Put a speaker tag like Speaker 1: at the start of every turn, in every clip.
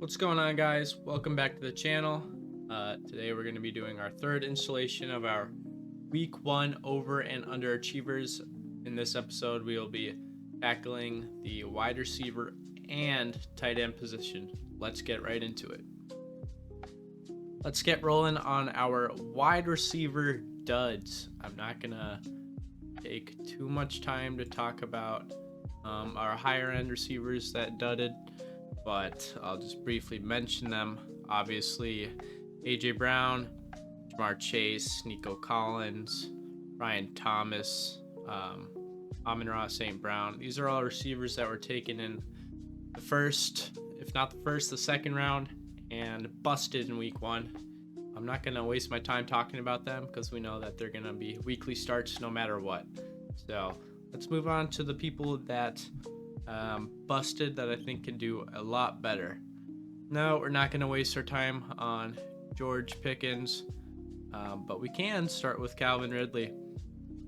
Speaker 1: What's going on, guys? Welcome back to the channel. Today we're going to be doing our third installation of our week 1 over and underachievers. In this episode we will be tackling the wide receiver and tight end position. Let's get right into it. Let's get rolling on our wide receiver duds. I'm not gonna take too much time to talk about our higher end receivers that dudded, but I'll just briefly mention them. Obviously, AJ Brown, Jamar Chase, Nico Collins, Ryan Thomas, Amon-Ra St. Brown. These are all receivers that were taken in the first, if not the first, the second round, and busted in week 1. I'm not going to waste my time talking about them because we know that they're going to be weekly starts no matter what. So let's move on to the people that busted that I think can do a lot better. No, we're not going to waste our time on George Pickens, but we can start with Calvin Ridley.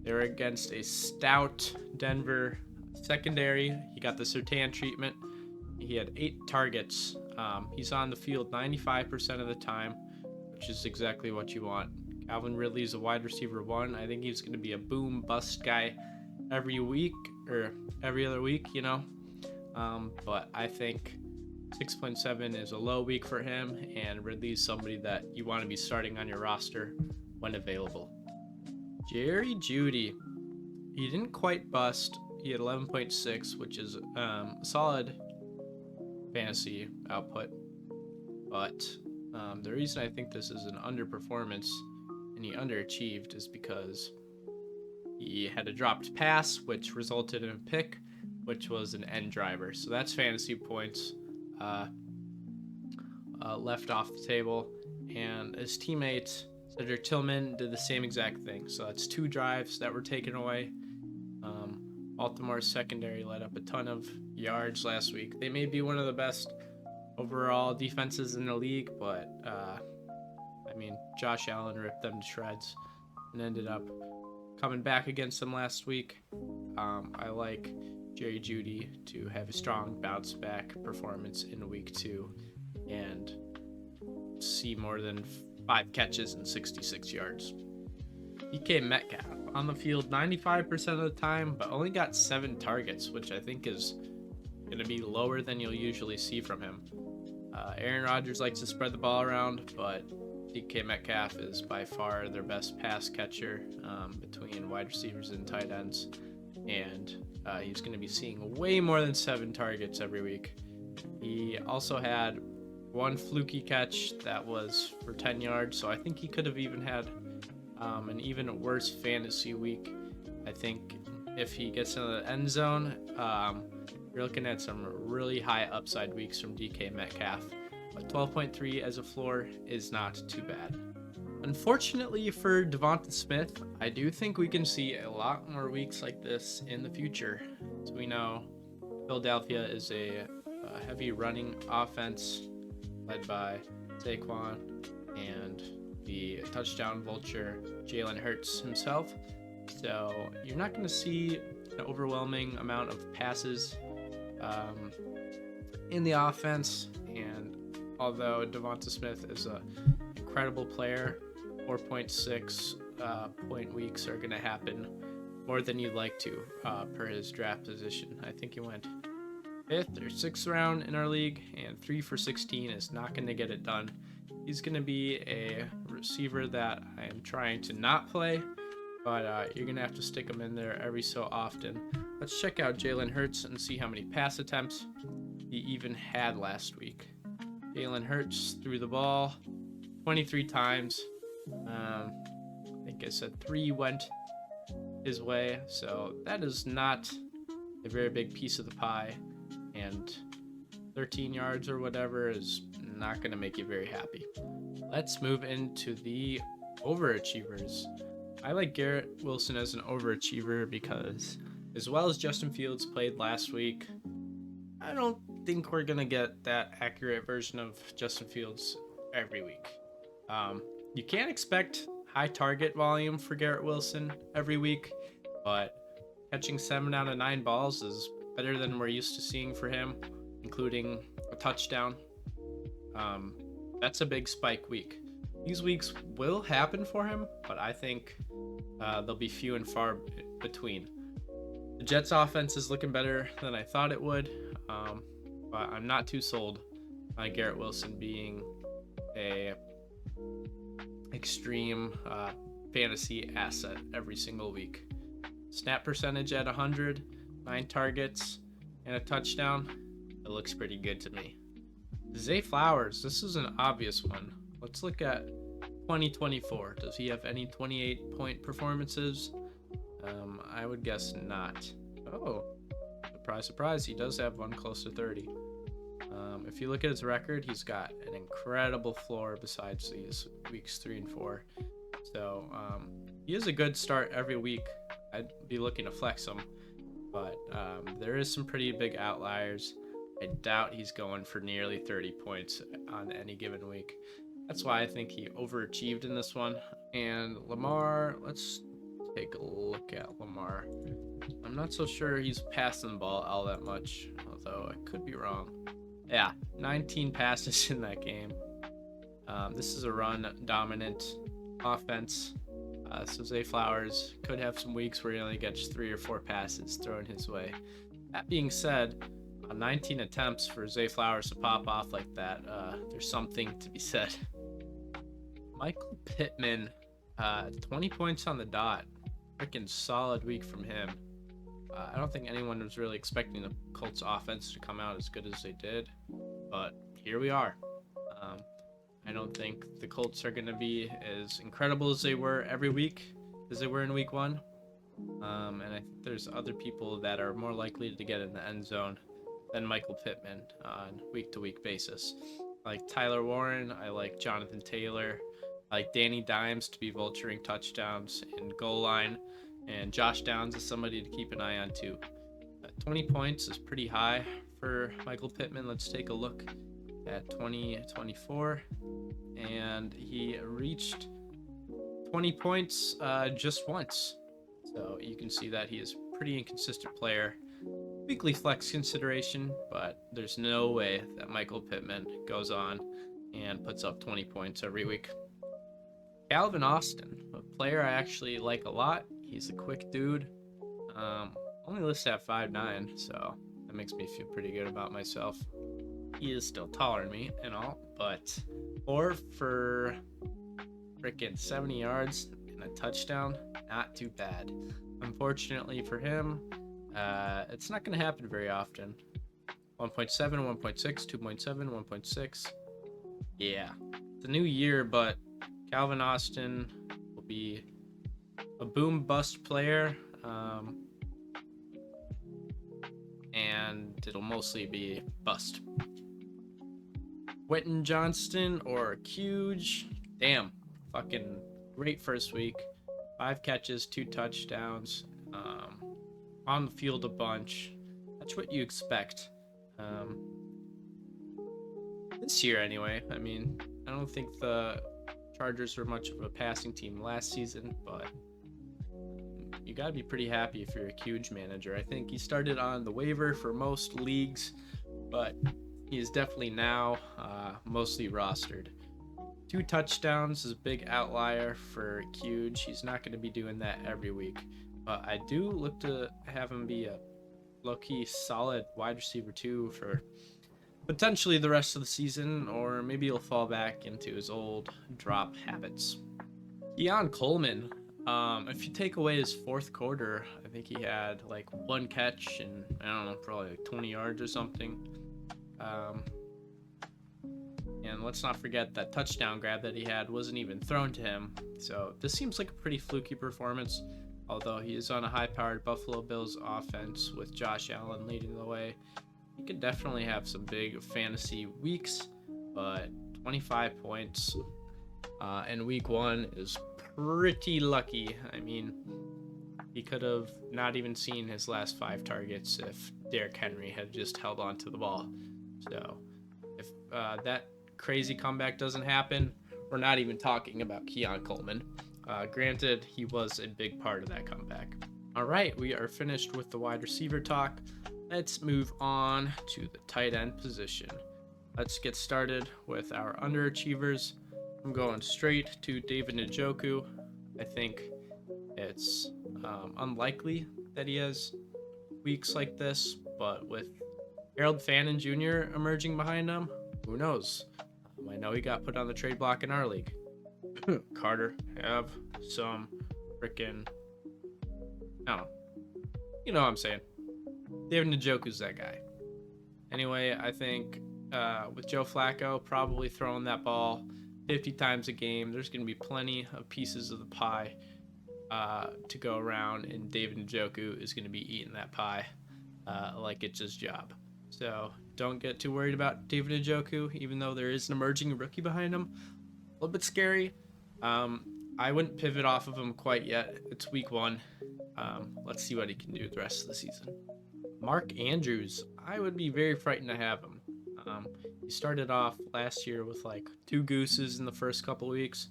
Speaker 1: They're against a stout Denver secondary. He got the Surtain treatment. He had 8 targets. He's on the field 95% of the time, which is exactly what you want. Calvin Ridley is a wide receiver 1. I think he's going to be a boom bust guy every week or every other week, but I think 6.7 is a low week for him, and Ridley's somebody that you want to be starting on your roster when available. Jerry Jeudy, he didn't quite bust. He had 11.6, which is a solid fantasy output, but the reason I think this is an underperformance and he underachieved is because he had a dropped pass, which resulted in a pick, which was an end driver. So that's fantasy points left off the table. And his teammate, Cedric Tillman, did the same exact thing. So that's 2 drives that were taken away. Baltimore's secondary let up a ton of yards last week. They may be one of the best overall defenses in the league, but Josh Allen ripped them to shreds and ended up coming back against them last week. I like Jerry Jeudy to have a strong bounce back performance in week 2 and see more than 5 catches and 66 yards. DK Metcalf on the field 95% of the time, but only got 7 targets, which I think is going to be lower than you'll usually see from him. Aaron Rodgers likes to spread the ball around, but DK Metcalf is by far their best pass catcher between wide receivers and tight ends, and he's going to be seeing way more than 7 targets every week. He also had 1 fluky catch that was for 10 yards, so I think he could have even had an even worse fantasy week. I think if he gets into the end zone, you're looking at some really high upside weeks from DK Metcalf. But 12.3 as a floor is not too bad. Unfortunately for Devonta Smith, I do think we can see a lot more weeks like this in the future. As we know, Philadelphia is a heavy running offense led by Saquon and the touchdown vulture Jalen Hurts himself. So you're not going to see an overwhelming amount of passes in the offense, and although Devonta Smith is an incredible player, 4.6 point weeks are going to happen more than you'd like to per his draft position. I think he went 5th or 6th round in our league, and 3 for 16 is not going to get it done. He's going to be a receiver that I am trying to not play, but you're going to have to stick him in there every so often. Let's check out Jalen Hurts and see how many pass attempts he even had last week. Jalen Hurts threw the ball 23 times. I think I said 3 went his way, so that is not a very big piece of the pie, and 13 yards or whatever is not going to make you very happy. Let's move into the overachievers. I like Garrett Wilson as an overachiever because, as well as Justin Fields played last week, I don't think we're going to get that accurate version of Justin Fields every week. You can't expect high target volume for Garrett Wilson every week, but catching 7 out of 9 balls is better than we're used to seeing for him, including a touchdown. That's a big spike week. These weeks will happen for him, but I think they'll be few and far between. The Jets offense is looking better than I thought it would, but I'm not too sold on Garrett Wilson being a extreme fantasy asset every single week. Snap percentage at 100, 9 targets, and a touchdown. It looks pretty good to me. Zay Flowers, this is an obvious one. Let's look at 2024. Does he have any 28-point performances? I would guess not. Oh, surprise, surprise, he does have one close to 30. If you look at his record, he's got an incredible floor besides these weeks 3 and 4. So he is a good start every week. I'd be looking to flex him, but there is some pretty big outliers. I doubt he's going for nearly 30 points on any given week. That's why I think he overachieved in this one. And Lamar, let's take a look at Lamar. I'm not so sure he's passing the ball all that much, although I could be wrong. Yeah, 19 passes in that game. This is a run-dominant offense. So Zay Flowers could have some weeks where he only gets 3 or 4 passes thrown his way. That being said, on 19 attempts for Zay Flowers to pop off like that, there's something to be said. Michael Pittman, 20 points on the dot. Freaking solid week from him. I don't think anyone was really expecting the Colts offense to come out as good as they did, but here we are. I don't think the Colts are going to be as incredible as they were every week as they were in week 1. And I think there's other people that are more likely to get in the end zone than Michael Pittman on week-to-week basis. I like Tyler Warren. I like Jonathan Taylor. I like Danny Dimes to be vulturing touchdowns in goal line. And Josh Downs is somebody to keep an eye on too. 20 points is pretty high for Michael Pittman. Let's take a look at 2024. And he reached 20 points just once. So you can see that he is a pretty inconsistent player. Weekly flex consideration, but there's no way that Michael Pittman goes on and puts up 20 points every week. Calvin Austin, a player I actually like a lot. He's a quick dude. Only listed at 5'9", so that makes me feel pretty good about myself. He is still taller than me and all, but 4 for freaking 70 yards and a touchdown, not too bad. Unfortunately for him, it's not going to happen very often. 1.7, 1.6, 2.7, 1.6. Yeah, it's a new year, but Calvin Austin will be a boom bust player, and it'll mostly be bust. Quentin Johnston or Huge, damn, fucking great first week. 5 catches, 2 touchdowns, on the field a bunch. That's what you expect. This year anyway. I mean, I don't think the Chargers were much of a passing team last season, but you got to be pretty happy if you're a Huge manager. I think he started on the waiver for most leagues, but he is definitely now mostly rostered. 2 touchdowns is a big outlier for Huge. He's not going to be doing that every week, but I do look to have him be a low-key solid wide receiver 2 for potentially the rest of the season, or maybe he'll fall back into his old drop habits. Keon Coleman, if you take away his fourth quarter, I think he had like 1 catch and I don't know, probably like 20 yards or something. And let's not forget that touchdown grab that he had wasn't even thrown to him. So this seems like a pretty fluky performance, although he is on a high-powered Buffalo Bills offense with Josh Allen leading the way. He could definitely have some big fantasy weeks, but 25 points in week 1 is pretty lucky. I mean, he could have not even seen his last 5 targets if Derrick Henry had just held on to the ball. So if that crazy comeback doesn't happen, we're not even talking about Keon Coleman. Granted, he was a big part of that comeback. All right, we are finished with the wide receiver talk. Let's move on to the tight end position. let's get started with our underachievers. I'm going straight to David Njoku. I think it's unlikely that he has weeks like this, but with Harold Fannin Jr. emerging behind him, who knows? I know he got put on the trade block in our league. Carter, have some freaking, I don't know. You know what I'm saying. David Njoku's that guy. Anyway, I think with Joe Flacco probably throwing that ball 50 times a game, there's going to be plenty of pieces of the pie to go around, and David Njoku is going to be eating that pie like it's his job. So don't get too worried about David Njoku, even though there is an emerging rookie behind him. A little bit scary. I wouldn't pivot off of him quite yet. It's week 1. Let's see what he can do the rest of the season. Mark Andrews, I would be very frightened to have him. He started off last year with like 2 gooses in the first couple weeks,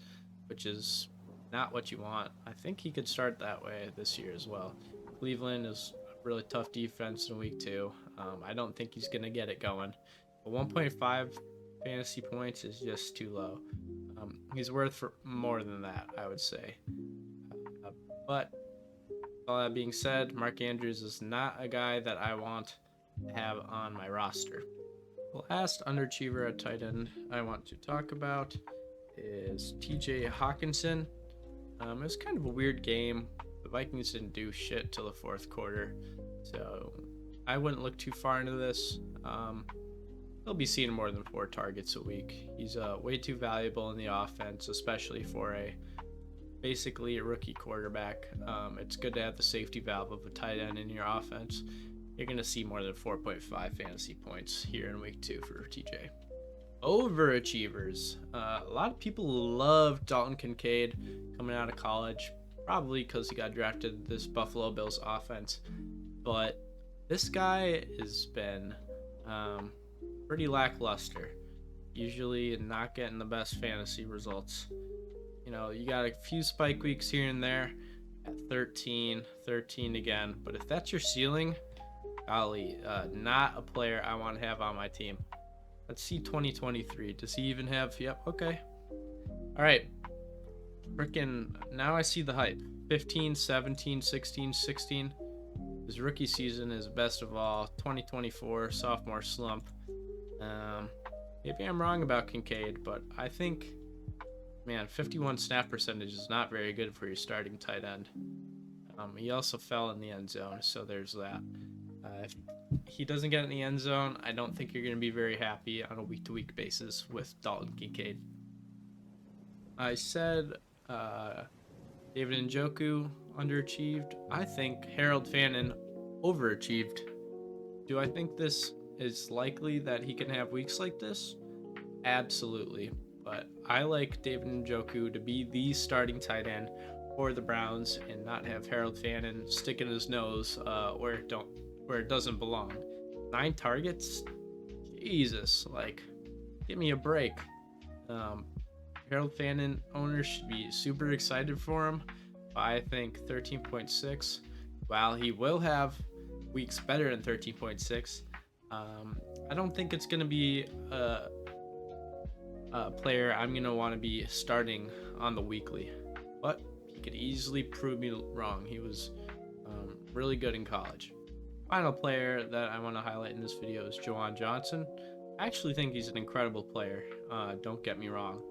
Speaker 1: which is not what you want. I think he could start that way this year as well. Cleveland is a really tough defense in week 2. I don't think he's going to get it going. But 1.5 fantasy points is just too low. He's worth for more than that, I would say. But all that being said, Mark Andrews is not a guy that I want to have on my roster. The last underachiever at tight end I want to talk about is TJ Hawkinson. It was kind of a weird game. The Vikings didn't do shit till the 4th quarter, so I wouldn't look too far into this. He'll be seeing more than 4 targets a week. He's way too valuable in the offense, especially for basically a rookie quarterback. It's good to have the safety valve of a tight end in your offense. You're going to see more than 4.5 fantasy points here in week 2 for TJ. Overachievers. A lot of people love Dalton Kincaid coming out of college, probably because he got drafted this Buffalo Bills offense. But this guy has been pretty lackluster, usually not getting the best fantasy results. You know, you got a few spike weeks here and there at 13 again, but if that's your ceiling, golly, not a player I want to have on my team. Let's see 2023. Does he even have? Yep, okay. All right. Freaking, now I see the hype. 15, 17, 16, 16. His rookie season is best of all. 2024, sophomore slump. Maybe I'm wrong about Kincaid, but I think, man, 51 snap percentage is not very good for your starting tight end. He also fell in the end zone, so there's that. If he doesn't get in the end zone, I don't think you're going to be very happy on a week-to-week basis with Dalton Kincaid. I said David Njoku underachieved. I think Harold Fannin overachieved. Do I think this is likely that he can have weeks like this? Absolutely. But I like David Njoku to be the starting tight end for the Browns and not have Harold Fannin sticking his nose where it doesn't belong. 9 targets? Jesus, like, give me a break. Harold Fannin owners should be super excited for him. I think 13.6. While he will have weeks better than 13.6, I don't think it's going to be a player I'm going to want to be starting on the weekly. But he could easily prove me wrong. He was really good in college. Final player that I want to highlight in this video is Juwan Johnson. I actually think he's an incredible player. Don't get me wrong.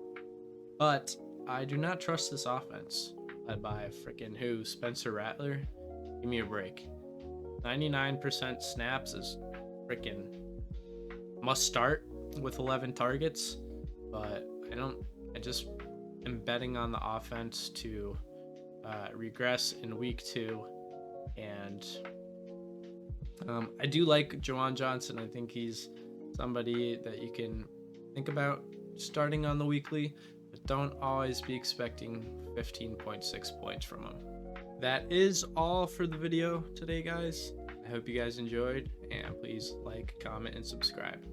Speaker 1: But I do not trust this offense led by freaking who? Spencer Rattler? Give me a break. 99% snaps is freaking must start with 11 targets, but I just am betting on the offense to regress in week 2, and I do like Juwan Johnson. I think he's somebody that you can think about starting on the weekly, but don't always be expecting 15.6 points from him. That is all for the video today, guys. I hope you guys enjoyed, and please like, comment, and subscribe.